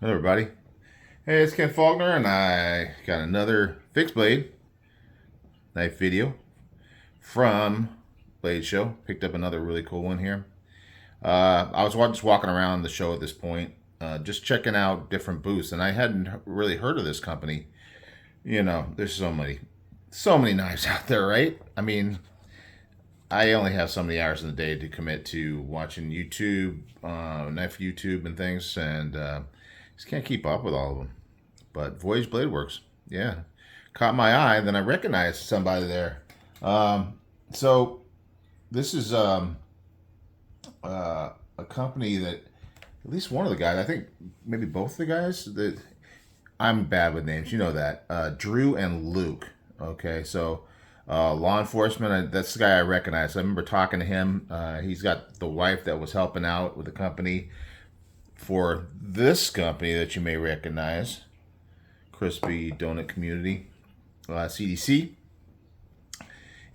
Hello, everybody. Hey, it's Ken Faulkner, and I got another fixed blade knife video from Blade Show. Picked up another really cool one here. I was just walking around the show at this point, just checking out different booths, and I hadn't really heard of this company. There's so many knives out there, right? I mean, I only have so many hours in the day to commit to watching YouTube, knife YouTube, and things, and just can't keep up with all of them. But Voyage Bladeworks, yeah, caught my eye. Then I recognized somebody there. So this is a company that at least one of the guys, I think maybe both the guys that I'm bad with names, you know that. Drew and Luke. Okay, so law enforcement. That's the guy I recognize. I remember talking to him. He's got the wife that was helping out with the company for this company that you may recognize, Crispy Donut Community, CDC.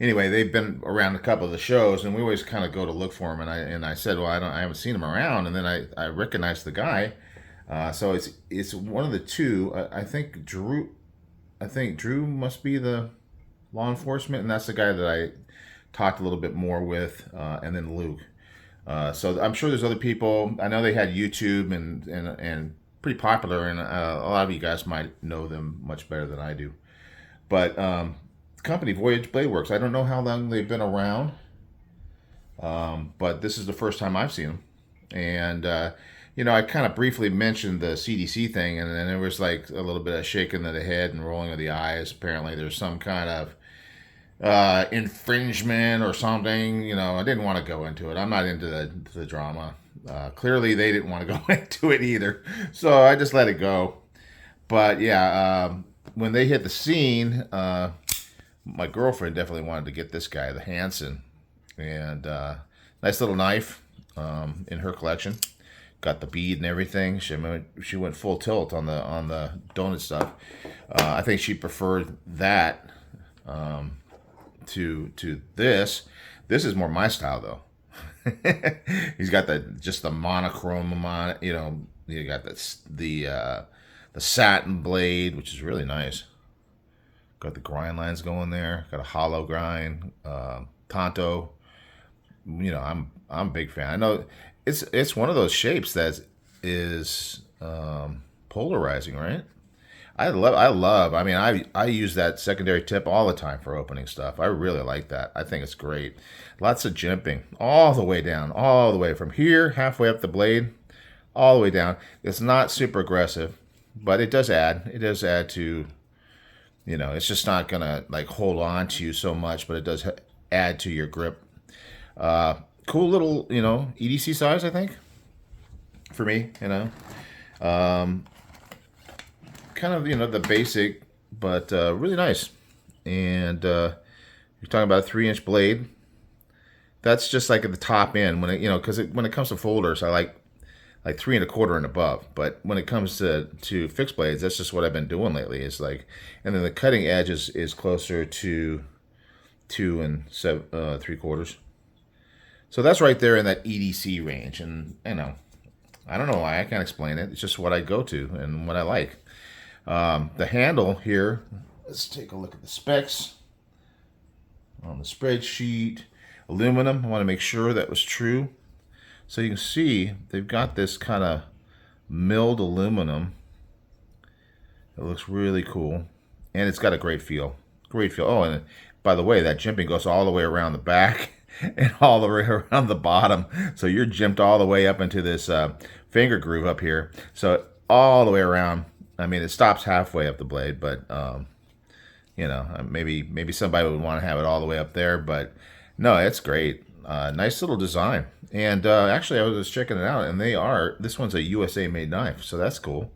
Anyway, they've been around a couple of the shows, and we always kind of go to look for them. And I said, well, I haven't seen him around, and then I recognized the guy. So it's one of the two. I think Drew must be the law enforcement, and that's the guy that I talked a little bit more with, and then Luke. So I'm sure there's other people. I know they had YouTube and pretty popular, and a lot of you guys might know them much better than I do. But the company Voyage Bladeworks, I don't know how long they've been around, but this is the first time I've seen them. And I kind of briefly mentioned the CDC thing, and then there was like a little bit of shaking of the head and rolling of the eyes. Apparently, there's some kind of infringement or something. I didn't want to go into it. I'm not into the drama. Clearly, they didn't want to go into it either, so I just let it go. But yeah, when they hit the scene, my girlfriend definitely wanted to get this guy, the Hansen, and nice little knife in her collection. Got the bead and everything. She went full tilt on the donut stuff. I think she preferred that to this. This is more my style though. He's got just the monochrome on it. You got the satin blade, which is really nice. Got the grind lines going there. Got a hollow grind, Tonto. I'm a big fan. I know it's one of those shapes that is polarizing, right? I love. I mean, I use that secondary tip all the time for opening stuff. I really like that. I think it's great. Lots of jimping all the way down, all the way from here, halfway up the blade, all the way down. It's not super aggressive, but it does add. It does add to, it's just not gonna like hold on to you so much, but it does add to your grip. Cool little, EDC size, I think, for me. Kind of the basic, but really nice. And you're talking about a 3-inch blade. That's just like at the top end when because when it comes to folders, I like 3 1/4 and above. But when it comes to fixed blades, that's just what I've been doing lately. Is like, and then the cutting edge is closer to 2 3/4. So that's right there in that EDC range. And I don't know why, I can't explain it. It's just what I go to and what I like. The handle here, let's take a look at the specs on the spreadsheet. Aluminum, I want to make sure that was true. So you can see they've got this kind of milled aluminum. It looks really cool. And it's got a great feel. Great feel. Oh, and by the way, that jimping goes all the way around the back and all the way around the bottom. So you're jimped all the way up into this finger groove up here. So all the way around. I mean, it stops halfway up the blade, but maybe somebody would want to have it all the way up there. But no, it's great. Nice little design. And actually, I was just checking it out, and this one's a USA made knife, so that's cool.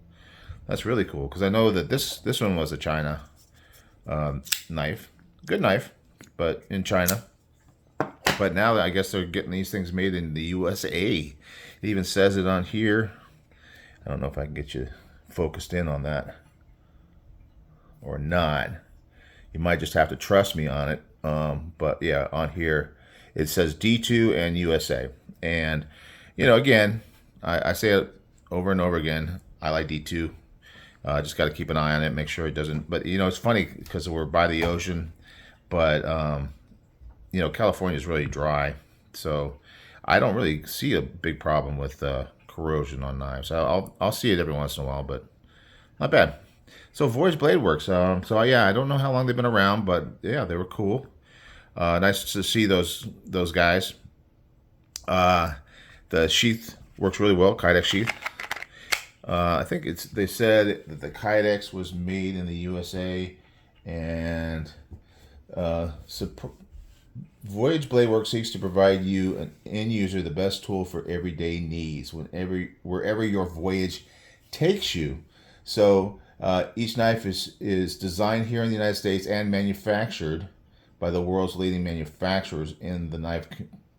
That's really cool because I know that this one was a China knife. Good knife, but in China. But now I guess they're getting these things made in the USA. It even says it on here. I don't know if I can get you focused in on that or not. You might just have to trust me on it. But yeah, on here it says D2 and USA. And again, I say it over and over again. I like D2. Just got to keep an eye on it, make sure it doesn't. But you know, it's funny because we're by the ocean, but you know, California is really dry, so I don't really see a big problem with corrosion on knives. I'll see it every once in a while, but not bad. So Voyage Bladeworks. So yeah, I don't know how long they've been around, but yeah, they were cool. Nice to see those guys. The sheath works really well, Kydex sheath. I think they said that the Kydex was made in the USA, and Voyage Bladeworks seeks to provide you, an end user, the best tool for everyday needs, wherever your voyage takes you. So each knife is designed here in the United States and manufactured by the world's leading manufacturers in the knife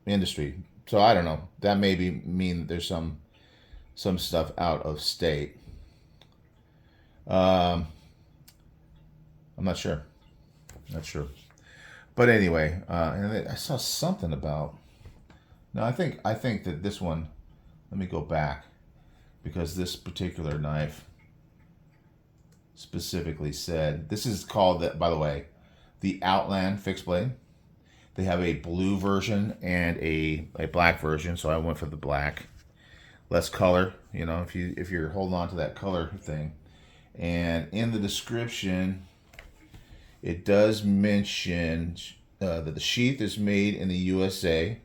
industry. So I don't know. That maybe mean that there's some stuff out of state. I'm not sure. Not sure. But anyway, and I saw something about. No, I think that this one. Let me go back, because this particular knife specifically said this is called, by the way, the Outland fixed blade. They have a blue version and a black version, so I went for the black. Less color, you know, if you're holding on to that color thing. And in the description, it does mention that the sheath is made in the USA.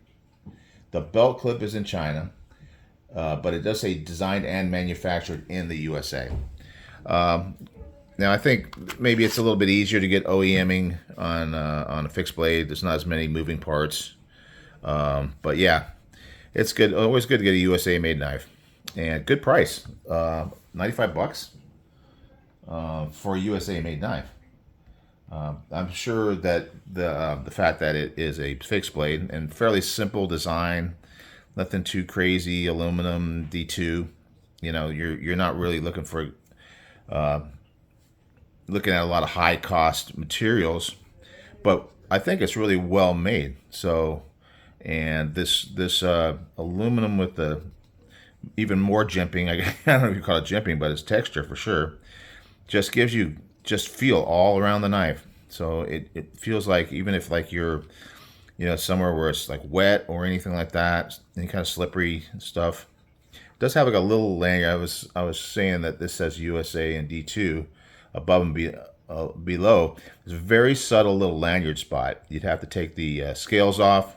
The belt clip is in China, but it does say designed and manufactured in the USA. Now, I think maybe it's a little bit easier to get OEMing on a fixed blade. There's not as many moving parts. But yeah, it's good. Always good to get a USA made knife, and good price. $95 for a USA made knife. I'm sure that the fact that it is a fixed blade and fairly simple design, nothing too crazy, aluminum D2. You know, you're not really looking for looking at a lot of high cost materials, but I think it's really well made. So, and this aluminum with the even more jimping, I don't know if you call it jimping, but it's texture for sure, just gives you feel all around the knife. So it feels like, even if like you're, you know, somewhere where it's like wet or anything like that, any kind of slippery stuff, it does have like a little lanyard. I was saying that this says USA and D2 above and below. It's a very subtle little lanyard spot. You'd have to take the scales off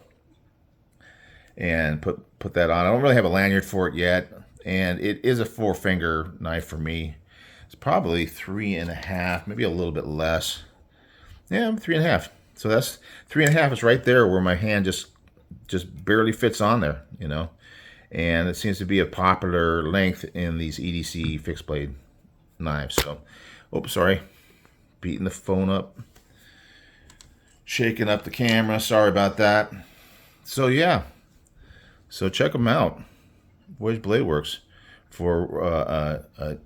and put that on. I don't really have a lanyard for it yet, and it is a 4-finger knife for me. It's probably 3.5, maybe a little bit less. Yeah, 3.5. So that's 3.5 is right there where my hand just barely fits on there, you know. And it seems to be a popular length in these EDC fixed blade knives. So, oops, sorry, beating the phone up, shaking up the camera. Sorry about that. So yeah, so check them out, Voyage Bladeworks, for a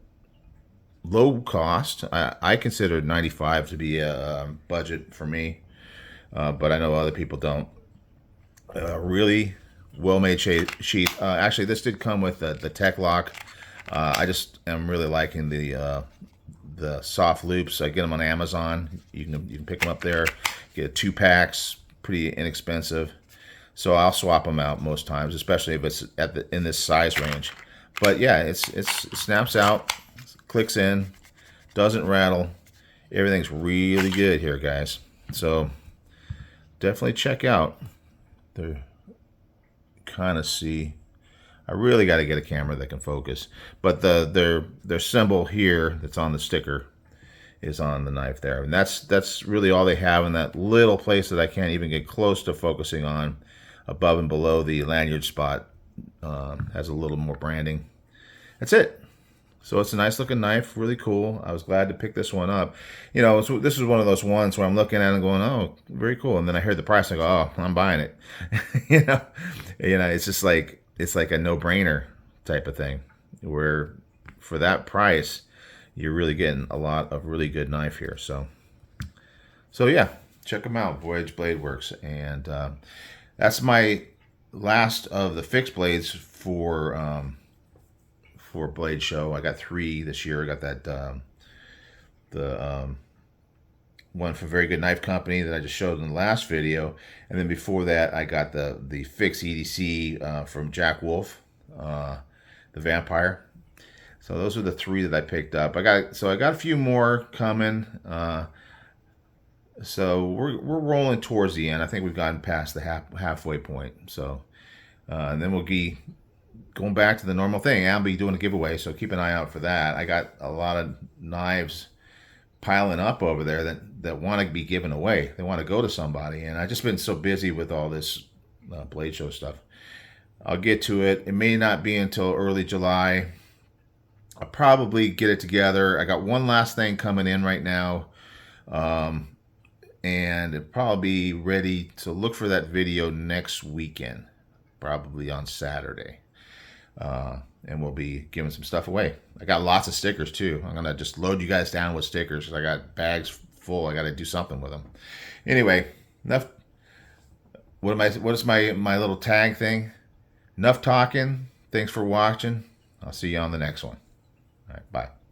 low cost. I consider 95 to be a budget for me, but I know other people don't. Really well-made sheath. Actually, this did come with the Tech Lock. I just am really liking the soft loops. I get them on Amazon. You can pick them up there. Get 2 packs, pretty inexpensive. So I'll swap them out most times, especially if it's in this size range. But yeah, it snaps out, clicks in, doesn't rattle. Everything's really good here, guys. So definitely check out. They're kind of see. I really got to get a camera that can focus. But their symbol here that's on the sticker is on the knife there, and that's really all they have in that little place that I can't even get close to focusing on. Above and below the lanyard spot has a little more branding. That's it. So it's a nice looking knife, really cool. I was glad to pick this one up. You know, this is one of those ones where I'm looking at it and going, oh, very cool. And then I heard the price and I go, oh, I'm buying it. you know, it's just like, it's like a no-brainer type of thing, where for that price, you're really getting a lot of really good knife here. So yeah, check them out, Voyage Bladeworks. And that's my last of the fixed blades for for Blade Show. I got 3 this year. I got that one from Very Good Knife Company that I just showed in the last video, and then before that I got the Fix EDC from Jack Wolf, the Vampire. So those are the 3 that I picked up. I got a few more coming. So we're rolling towards the end. I think we've gotten past the halfway point. So and then we'll be going back to the normal thing. I'll be doing a giveaway, so keep an eye out for that. I got a lot of knives piling up over there that want to be given away. They want to go to somebody, and I've just been so busy with all this Blade Show stuff. I'll get to it. It may not be until early July. I'll probably get it together. I got one last thing coming in right now, and it'll probably be ready to look for that video next weekend, probably on Saturday. And we'll be giving some stuff away. I got lots of stickers too. I'm gonna just load you guys down with stickers because I got bags full. I got to do something with them. Anyway, enough. What is my little tag thing? Enough talking. Thanks for watching. I'll see you on the next one. All right, bye.